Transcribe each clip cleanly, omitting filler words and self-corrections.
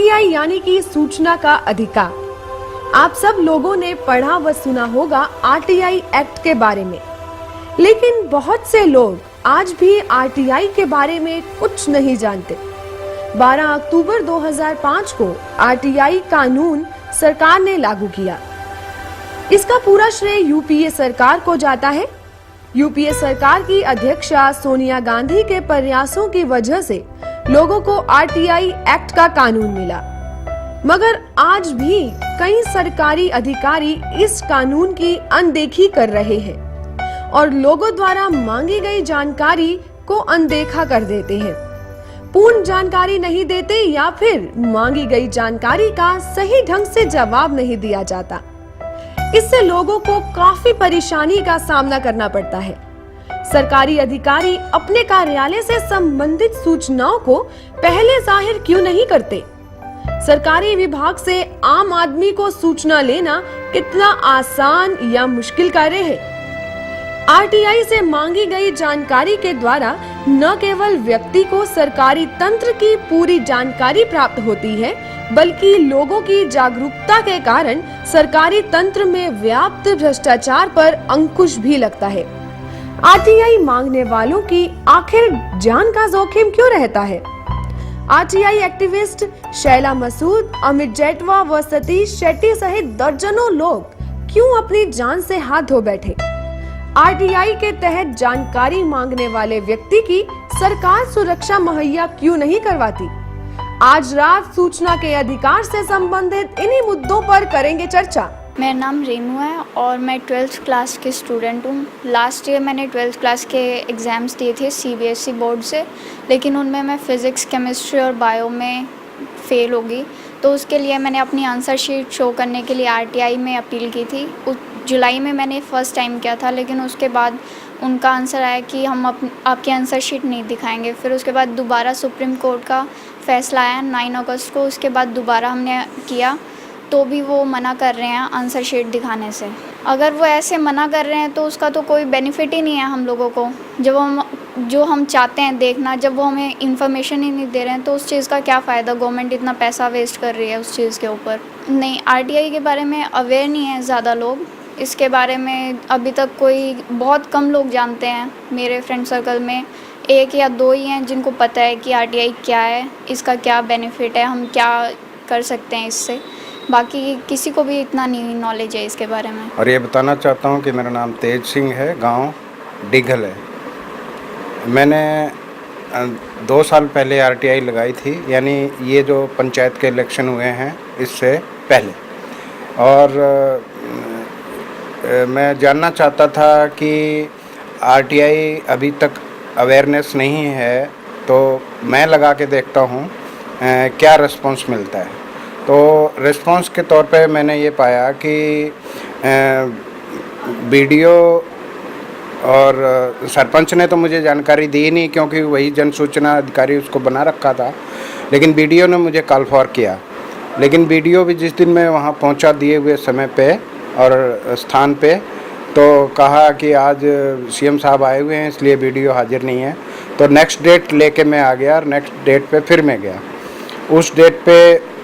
RTI यानी कि सूचना का अधिकार। आप सब लोगों ने पढ़ा व सुना होगा आरटीआई एक्ट के बारे में, लेकिन बहुत से लोग आज भी आरटीआई के बारे में कुछ नहीं जानते। 12 अक्टूबर 2005 को आरटीआई कानून सरकार ने लागू किया। इसका पूरा श्रेय यूपीए सरकार को जाता है। यूपीए सरकार की अध्यक्षा सोनिया गांधी के प्रयासों की वजह से लोगों को आरटीआई एक्ट का कानून मिला, मगर आज भी कई सरकारी अधिकारी इस कानून की अनदेखी कर रहे हैं और लोगों द्वारा मांगी गई जानकारी को अनदेखा कर देते हैं, पूर्ण जानकारी नहीं देते या फिर मांगी गई जानकारी का सही ढंग से जवाब नहीं दिया जाता। इससे लोगों को काफी परेशानी का सामना करना पड़ता है। सरकारी अधिकारी अपने कार्यालय से संबंधित सूचनाओं को पहले जाहिर क्यों नहीं करते? सरकारी विभाग से आम आदमी को सूचना लेना कितना आसान या मुश्किल कार्य है। आरटीआई से मांगी गई जानकारी के द्वारा न केवल व्यक्ति को सरकारी तंत्र की पूरी जानकारी प्राप्त होती है, बल्कि लोगों की जागरूकता के कारण सरकारी तंत्र में व्याप्त भ्रष्टाचार पर अंकुश भी लगता है। आरटीआई मांगने वालों की आखिर जान का जोखिम क्यों रहता है? आरटीआई एक्टिविस्ट शैला मसूद, अमित जेठवा व सतीश शेट्टी सहित दर्जनों लोग क्यों अपनी जान से हाथ धो बैठे? आरटीआई के तहत जानकारी मांगने वाले व्यक्ति की सरकार सुरक्षा मुहैया क्यों नहीं करवाती? आज रात सूचना के अधिकार से संबंधित इन्हीं मुद्दों पर करेंगे चर्चा। मेरा नाम रेनू है और मैं 12th क्लास की स्टूडेंट हूँ। लास्ट ईयर मैंने 12th क्लास के एग्ज़ाम्स दिए थे सीबीएसई बोर्ड से, लेकिन उनमें मैं फ़िज़िक्स, केमिस्ट्री और बायो में फ़ेल हो गई। तो उसके लिए मैंने अपनी आंसर शीट शो करने के लिए आरटीआई में अपील की थी। जुलाई में मैंने फ़र्स्ट टाइम किया था, लेकिन उसके बाद उनका आंसर आया कि हम आपकी आंसर शीट नहीं दिखाएंगे। फिर उसके बाद दोबारा सुप्रीम कोर्ट का फ़ैसला आया 9 अगस्त को। उसके बाद दोबारा हमने किया तो भी वो मना कर रहे हैं आंसर शीट दिखाने से। अगर वो ऐसे मना कर रहे हैं तो उसका तो कोई बेनिफिट ही नहीं है हम लोगों को। जो हम चाहते हैं देखना, जब वो हमें इंफॉर्मेशन ही नहीं दे रहे हैं तो उस चीज़ का क्या फ़ायदा? गवर्नमेंट इतना पैसा वेस्ट कर रही है उस चीज़ के ऊपर। नहीं, आरटीआई के बारे में अवेयर नहीं है ज़्यादा लोग। इसके बारे में अभी तक कोई बहुत कम लोग जानते हैं। मेरे फ्रेंड सर्कल में 1 या 2 ही हैं जिनको पता है कि आरटीआई क्या है, इसका क्या बेनिफिट है, हम क्या कर सकते हैं इससे। बाकी किसी को भी इतना नहीं नॉलेज है इसके बारे में। और ये बताना चाहता हूँ कि मेरा नाम तेज सिंह है, गांव डिघल है। मैंने 2 साल पहले आरटीआई लगाई थी, यानी ये जो पंचायत के इलेक्शन हुए हैं इससे पहले। और मैं जानना चाहता था कि आरटीआई अभी तक अवेयरनेस नहीं है, तो मैं लगा के देखता हूँ क्या रिस्पांस मिलता है। तो रिस्पांस के तौर पे मैंने ये पाया कि वीडियो और सरपंच ने तो मुझे जानकारी दी नहीं, क्योंकि वही जन सूचना अधिकारी उसको बना रखा था, लेकिन वीडियो ने मुझे कॉल फॉर किया। लेकिन वीडियो भी जिस दिन मैं वहाँ पहुँचा दिए हुए समय पे और स्थान पे, तो कहा कि आज सीएम साहब आए हुए हैं इसलिए वीडियो हाजिर नहीं है। तो नेक्स्ट डेट लेके मैं आ गया और नेक्स्ट डेट पे फिर मैं गया। उस डेट पे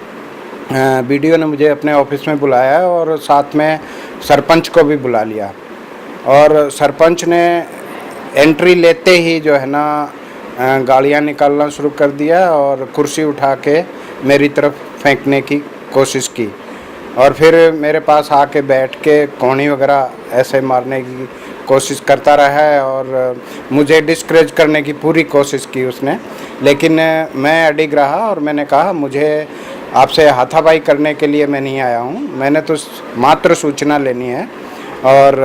वीडियो ने मुझे अपने ऑफिस में बुलाया और साथ में सरपंच को भी बुला लिया। और सरपंच ने एंट्री लेते ही जो है ना गालियाँ निकालना शुरू कर दिया और कुर्सी उठा के मेरी तरफ फेंकने की कोशिश की, और फिर मेरे पास आके बैठ के कोहनी वगैरह ऐसे मारने की कोशिश करता रहा है और मुझे डिस्करेज करने की पूरी कोशिश की उसने। लेकिन मैं अडिग रहा और मैंने कहा मुझे आपसे हाथापाई करने के लिए मैं नहीं आया हूँ, मैंने तो मात्र सूचना लेनी है। और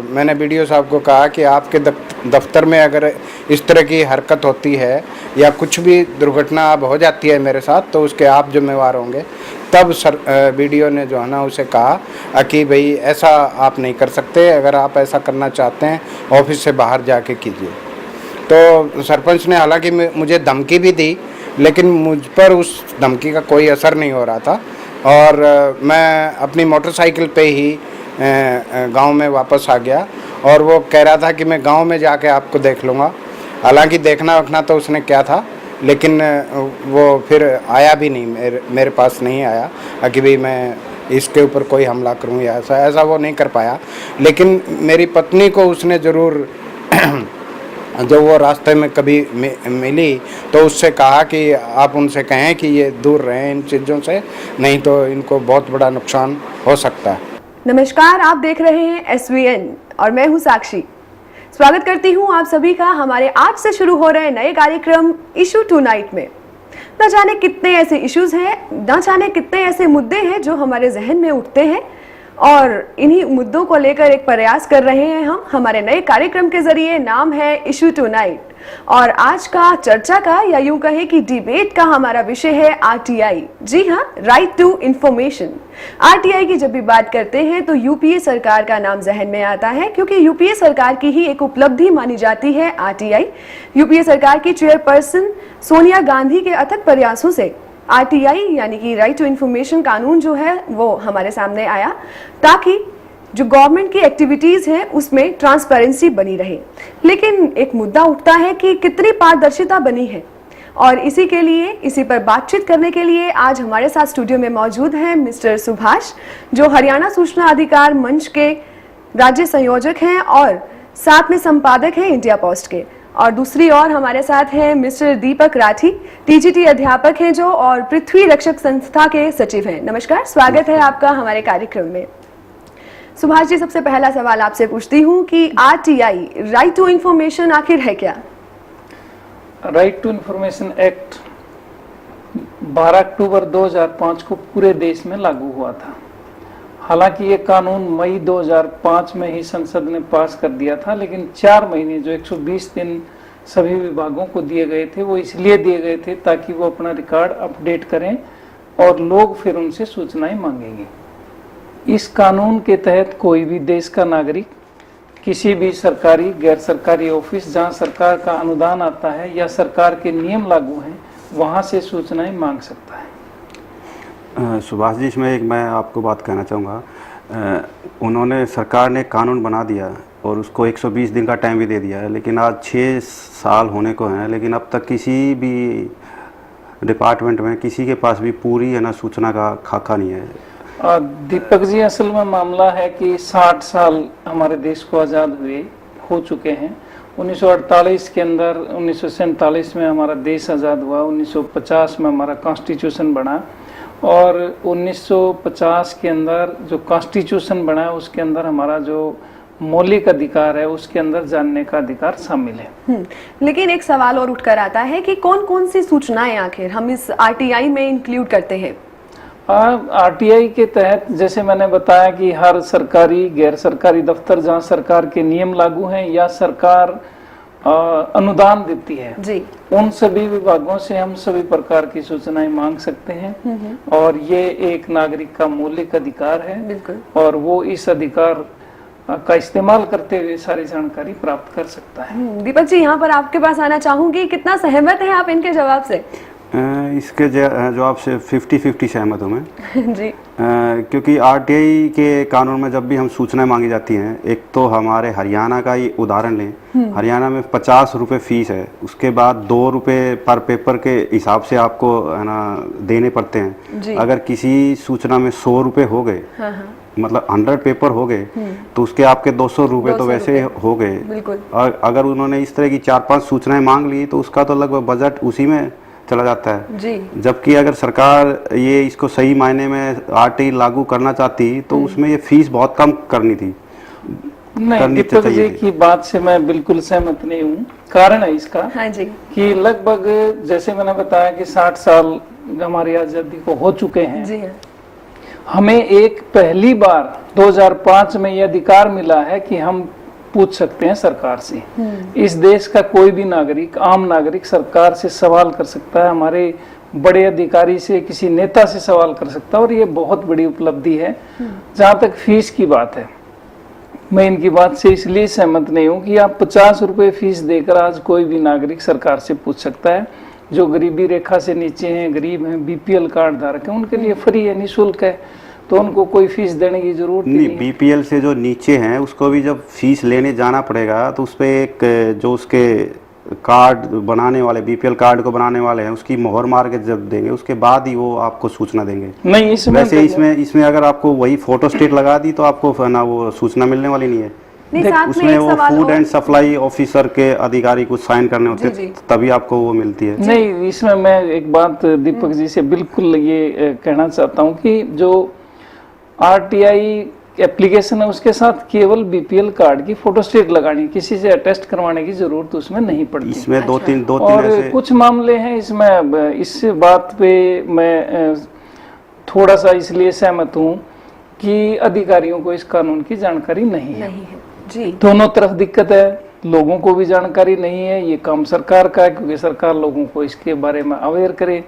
मैंने वीडियो साहब को कहा कि आपके दफ्तर में अगर इस तरह की हरकत होती है या कुछ भी दुर्घटना अब हो जाती है मेरे साथ, तो उसके आप जिम्मेवार होंगे। तब वीडियो ने जो है ना उसे कहा कि भाई ऐसा आप नहीं कर सकते, अगर आप ऐसा करना चाहते हैं ऑफिस से बाहर जाके कीजिए। तो सरपंच ने हालांकि मुझे धमकी भी दी, लेकिन मुझ पर उस धमकी का कोई असर नहीं हो रहा था और मैं अपनी मोटरसाइकिल पे ही गांव में वापस आ गया। और वो कह रहा था कि मैं गांव में जाके आपको देख लूँगा। हालांकि देखना वखना तो उसने क्या था, लेकिन वो फिर आया भी नहीं, मेरे पास नहीं आया कि भाई मैं इसके ऊपर कोई हमला करूं या ऐसा वो नहीं कर पाया। लेकिन मेरी पत्नी को उसने ज़रूर जब वो रास्ते में कभी मिली तो उससे कहा कि आप उनसे कहें कि ये दूर रहें इन चीज़ों से, नहीं तो इनको बहुत बड़ा नुकसान हो सकता है। नमस्कार, आप देख रहे हैं SVN और मैं हूं साक्षी। स्वागत करती हूं आप सभी का हमारे आज से शुरू हो रहे नए कार्यक्रम इशू टुनाइट में। न जाने कितने ऐसे इश्यूज हैं, न जाने कितने ऐसे मुद्दे हैं जो हमारे जहन में उठते हैं और इन्हीं मुद्दों को लेकर एक प्रयास कर रहे हैं हम हमारे नए कार्यक्रम के जरिए। नाम है इशू टुनाइट और आज का चर्चा का या यूं कहें कि डिबेट का हमारा विषय है RTI। जी हाँ, राइट टू इंफॉर्मेशन। RTI की जब भी बात करते हैं तो यूपीए सरकार का नाम जहन में आता है, क्योंकि यूपीए सरकार की ही एक उपलब्धि मानी जाती है RTI। यूपीए सरकार की चेयरपर्सन सोनिया गांधी के अथक प्रयासों से RTI यानी कि राइट टू इंफॉर्मेशन कानून जो है वो हमारे सामने आया, ताकि जो गवर्नमेंट की एक्टिविटीज हैं उसमें ट्रांसपेरेंसी बनी रहे। लेकिन एक मुद्दा उठता है कि कितनी पारदर्शिता बनी है, और इसी पर बातचीत करने के लिए आज हमारे साथ स्टूडियो में मौजूद हैं मिस्टर सुभाष, जो हरियाणा सूचना अधिकार मंच के राज्य संयोजक हैं और साथ में संपादक हैं इंडिया पोस्ट के। और दूसरी ओर हमारे साथ हैं मिस्टर दीपक राठी, TGT अध्यापक हैं जो, और पृथ्वी रक्षक संस्था के सचिव हैं। नमस्कार, स्वागत है आपका हमारे कार्यक्रम में। सुभाष जी, सबसे पहला सवाल आपसे पूछती हूँ कि RTI राइट टू इंफॉर्मेशन आखिर है क्या? राइट टू इंफॉर्मेशन एक्ट 12 अक्टूबर 2005 को पूरे देश में लागू हुआ था। हालांकि ये कानून मई 2005 में ही संसद ने पास कर दिया था, लेकिन 4 महीने जो 120 दिन सभी विभागों को दिए गए थे वो इसलिए दिए गए थे ताकि वो अपना रिकॉर्ड अपडेट करें और लोग फिर उनसे सूचनाएं मांगेंगे। इस कानून के तहत कोई भी देश का नागरिक किसी भी सरकारी गैर सरकारी ऑफिस जहां सरकार का अनुदान आता है या सरकार के नियम लागू हैं वहां से सूचनाएं मांग सकता है। सुभाष जी, इसमें एक मैं आपको बात कहना चाहूँगा। उन्होंने सरकार ने कानून बना दिया और उसको 120 दिन का टाइम भी दे दिया है, लेकिन आज 6 साल होने को हैं, लेकिन अब तक किसी भी डिपार्टमेंट में किसी के पास भी पूरी है ना सूचना का खाका नहीं है। दीपक जी, असल में मामला है कि 60 साल हमारे देश को आज़ाद हुए हो चुके हैं। 1948 के अंदर 1947 में हमारा देश आज़ाद हुआ, 1950 में हमारा कॉन्स्टिट्यूशन बना और 1950 के अंदर जो कॉन्स्टिट्यूशन बना है उसके अंदर हमारा जो मौलिक अधिकार है उसके अंदर जानने का अधिकार शामिल है। लेकिन एक सवाल और उठकर आता है कि कौन कौन सी सूचनाएं आखिर हम इस RTI में इंक्लूड करते हैं? RTI के तहत जैसे मैंने बताया कि हर सरकारी गैर सरकारी दफ्तर जहां सरकार के नियम लागू हैं या सरकार अनुदान देती है जी, उन सभी विभागों से हम सभी प्रकार की सूचनाएं मांग सकते हैं और ये एक नागरिक का मौलिक अधिकार है। बिल्कुल। और वो इस अधिकार का इस्तेमाल करते हुए सारी जानकारी प्राप्त कर सकता है। दीपक जी, यहाँ पर आपके पास आना चाहूंगी, कितना सहमत है आप इनके जवाब से? इसके जवाब से 50-50 सहमत हूँ मैं जी। क्योंकि RTI के कानून में जब भी हम सूचनाएं मांगी जाती हैं, एक तो हमारे हरियाणा का ही उदाहरण लें, हरियाणा में 50 रुपये फीस है, उसके बाद 2 रुपये पर पेपर के हिसाब से आपको है ना देने पड़ते हैं। अगर किसी सूचना में 100 रुपये हो गए, मतलब 100 पेपर हो गए तो उसके आपके 200 रुपये तो वैसे हो गए। और अगर उन्होंने इस तरह की 4-5 सूचनाएं मांग ली तो उसका तो लगभग बजट उसी में चला जाता है जी। जबकि अगर सरकार ये इसको सही मायने में RTI लागू करना चाहती तो उसमें ये फीस बहुत कम करनी थी। नहीं, दीपक जी की बात से मैं बिल्कुल सहमत नहीं हूँ। कारण है इसका हाँ जी। कि लगभग जैसे मैंने बताया कि 60 साल हमारी आज़ादी को हो चुके हैं जी हाँ। हमें एक पहली बार 2005 में ये अधिकार मिला है कि हम पूछ सकते हैं सरकार से। इस देश का कोई भी नागरिक, आम नागरिक सरकार से सवाल कर सकता है, हमारे बड़े अधिकारी से, किसी नेता से सवाल कर सकता है और ये बहुत बड़ी उपलब्धि है। जहाँ तक फीस की बात है, मैं इनकी बात से इसलिए सहमत नहीं हूँ कि आप 50 रुपये फीस देकर आज कोई भी नागरिक सरकार से पूछ सकता है। जो गरीबी रेखा से नीचे हैं, गरीब हैं, BPL कार्ड धारक हैं, उनके लिए फ्री है, निःशुल्क है, तो उनको कोई फीस देने की जरूरत नहीं। BPL से जो नीचे हैं उसको भी जब फीस लेने जाना पड़ेगा तो उस पर एक जो उसके कार्ड बनाने वाले, बीपीएल कार्ड को बनाने वाले हैं, उसकी मोहर मार के जब देंगे उसके बाद ही वो आपको सूचना देंगे। नहीं, इसमें वैसे इसमें अगर आपको वही फोटो स्टेट लगा दी तो आपको ना वो सूचना मिलने वाली नहीं है। नहीं, साथ में उसमें एक वो सवाल फूड और- एंड सप्लाई ऑफिसर के अधिकारी कुछ साइन करने होते जी, जी। तभी आपको वो मिलती है। नहीं, इसमें मैं एक बात दीपक जी से बिल्कुल ये कहना चाहता हूँ कि जो आरटीआई एप्लीकेशन है उसके साथ केवल बीपीएल कार्ड की फोटोस्टेट लगानी, किसी से अटेस्ट करवाने की जरूरत उसमें नहीं पड़ती। इसमें दो तीन और ऐसे कुछ मामले हैं इसमें, इस बात पे मैं थोड़ा सा इसलिए सहमत हूँ कि अधिकारियों को इस कानून की जानकारी नहीं है। नहीं है जी। दोनों तरफ दिक्कत है, लोगों को भी जानकारी नहीं है, ये काम सरकार का है क्योंकि सरकार लोगों को इसके बारे में अवेयर करे।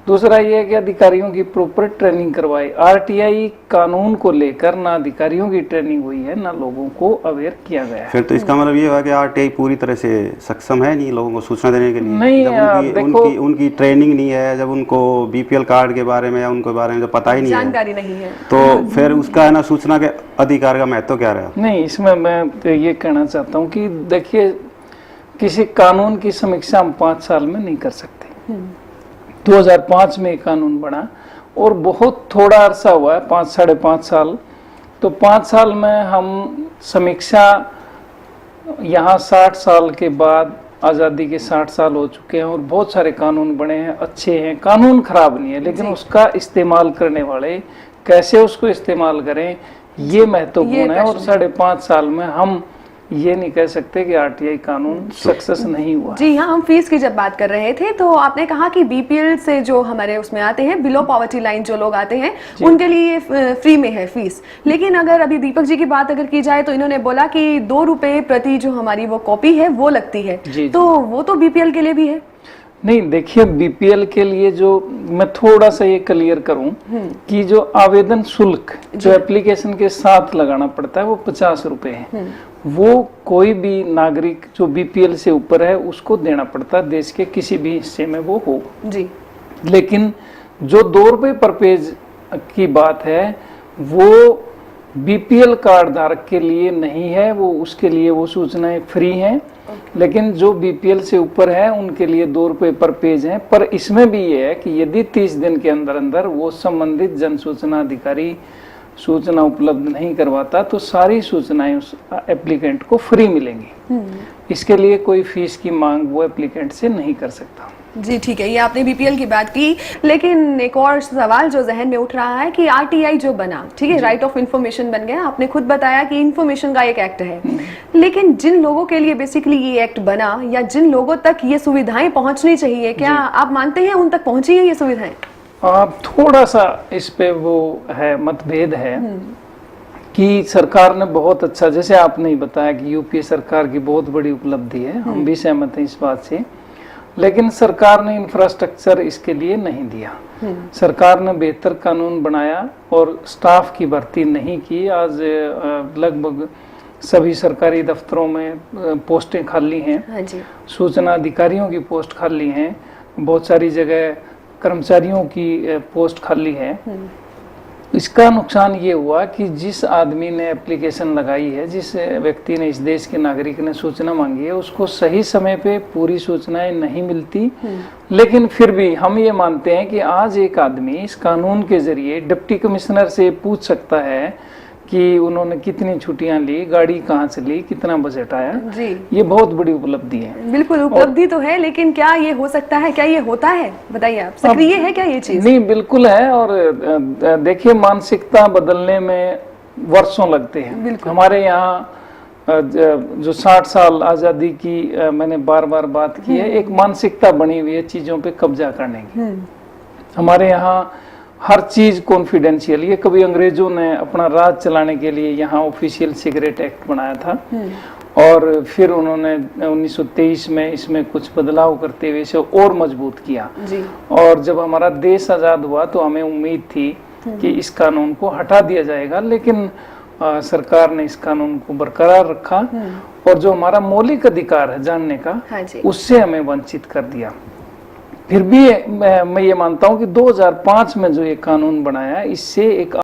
दूसरा ये है कि अधिकारियों की प्रॉपर ट्रेनिंग करवाए। आरटीआई कानून को लेकर ना अधिकारियों की ट्रेनिंग हुई है ना लोगों को अवेयर किया गया है। फिर तो इसका मतलब ये हुआ कि आरटीआई पूरी तरह से सक्षम है नहीं लोगों को सूचना देने के लिए। नहीं, जब देखो, उनकी ट्रेनिंग नहीं है, जब उनको बीपीएल कार्ड के बारे में या उनके बारे में जो पता ही नहीं है जानकारी नहीं है तो फिर उसका है ना सूचना के अधिकार का महत्व क्या रहा? नहीं, इसमें मैं ये कहना चाहता हूँ कि देखिए, किसी कानून की समीक्षा हम 5 साल में नहीं कर सकते। 2005 में कानून बना और बहुत थोड़ा अरसा हुआ है, 5 साढ़े 5 साल। तो 5 साल में हम समीक्षा, यहाँ 60 साल के बाद आज़ादी के 60 साल हो चुके हैं और बहुत सारे कानून बने हैं, अच्छे हैं, कानून खराब नहीं है, लेकिन उसका इस्तेमाल करने वाले कैसे उसको इस्तेमाल करें ये महत्वपूर्ण है। और 5.5 साल में हम ये नहीं कह सकते कि आरटीआई कानून सक्सेस नहीं हुआ। जी हाँ, हम फीस की जब बात कर रहे थे तो आपने कहा कि बीपीएल से जो हमारे उसमें आते हैं, बिलो पॉवर्टी लाइन जो लोग आते हैं उनके लिए फ्री में है फीस। लेकिन अगर अभी दीपक जी की बात अगर की जाए तो इन्होंने बोला कि 2 रुपए प्रति जो हमारी वो कॉपी है वो लगती है। जी, तो वो तो बीपीएल के लिए भी है? नहीं, देखिए, बीपीएल के लिए जो मैं थोड़ा सा ये क्लियर करूं कि जो आवेदन शुल्क जो एप्लीकेशन के साथ लगाना पड़ता है वो 50 रुपए है। वो कोई भी नागरिक जो बीपीएल से ऊपर है उसको देना पड़ता है, देश के किसी भी हिस्से में वो हो जी। लेकिन जो 2 रुपए पर पेज की बात है वो बीपीएल कार्ड धारक के लिए नहीं है, वो उसके लिए वो सूचनाएं फ्री हैं। लेकिन जो बीपीएल से ऊपर है उनके लिए 2 रुपए पर पेज हैं। पर इसमें भी ये है कि यदि 30 दिन के अंदर अंदर वो संबंधित जन सूचना अधिकारी सूचना उपलब्ध नहीं करवाता तो सारी सूचनाएं उस एप्लीकेंट को फ्री मिलेंगी। इसके लिए कोई फीस की मांग वो एप्लीकेंट से नहीं कर सकता। जी ठीक है, ये आपने बीपीएल की बात की, लेकिन एक और सवाल जो जहन में उठ रहा है कि आरटीआई जो बना, ठीक है, राइट ऑफ इंफॉर्मेशन बन गया, आपने खुद बताया कि इंफॉर्मेशन का एक एक्ट है, लेकिन जिन लोगों के लिए बेसिकली ये एक्ट बना या जिन लोगों तक ये सुविधाएं पहुंचनी चाहिए, क्या आप मानते हैं उन तक पहुंची है ये सुविधाएं? थोड़ा सा इस पे वो है, मतभेद है कि सरकार ने बहुत अच्छा, जैसे आपने ही बताया कि यूपीए सरकार की बहुत बड़ी उपलब्धि है, हम भी सहमत हैं इस बात से, लेकिन सरकार ने इंफ्रास्ट्रक्चर इसके लिए नहीं दिया। सरकार ने बेहतर कानून बनाया और स्टाफ की भर्ती नहीं की। आज लगभग सभी सरकारी दफ्तरों में पोस्टें खाली हैं। हाँ जी। सूचना अधिकारियों की पोस्ट खाली हैं, बहुत सारी जगह कर्मचारियों की पोस्ट खाली है। इसका नुकसान ये हुआ कि जिस आदमी ने एप्लीकेशन लगाई है, जिस व्यक्ति ने, इस देश के नागरिक ने सूचना मांगी है, उसको सही समय पे पूरी सूचनाएं नहीं मिलती। लेकिन फिर भी हम ये मानते हैं कि आज एक आदमी इस कानून के जरिए डिप्टी कमिश्नर से पूछ सकता है कि उन्होंने कितनी छुट्टियां ली, गाड़ी कहाँ से ली, कितना बजट आया। जी, ये बहुत बड़ी उपलब्धि है। बिल्कुल उपलब्धि तो है, लेकिन क्या ये हो सकता है, क्या ये होता है? बताइए आप, सक्रिय है क्या ये चीज? नहीं, बिल्कुल है। और देखिए, मानसिकता बदलने में वर्षों लगते हैं। हमारे यहाँ जो 60 साल आज़ादी की मैंने बार बार बात की है, एक मानसिकता बनी हुई है चीज़ों पे कब्जा करने की। हमारे यहाँ हर चीज कॉन्फिडेंशियल, ये कभी अंग्रेजों ने अपना राज चलाने के लिए यहाँ ऑफिशियल सिगरेट एक्ट बनाया था और फिर उन्होंने 1923 में इसमें कुछ बदलाव करते हुए इसे और मजबूत किया जी। और जब हमारा देश आज़ाद हुआ तो हमें उम्मीद थी कि इस कानून को हटा दिया जाएगा, लेकिन सरकार ने इस कानून को बरकरार रखा और जो हमारा मौलिक अधिकार है जानने का, उससे हमें वंचित कर दिया। फिर भी मैं ये मानता हूं कि 2005 में जो ये कानून बनाया, इससे एक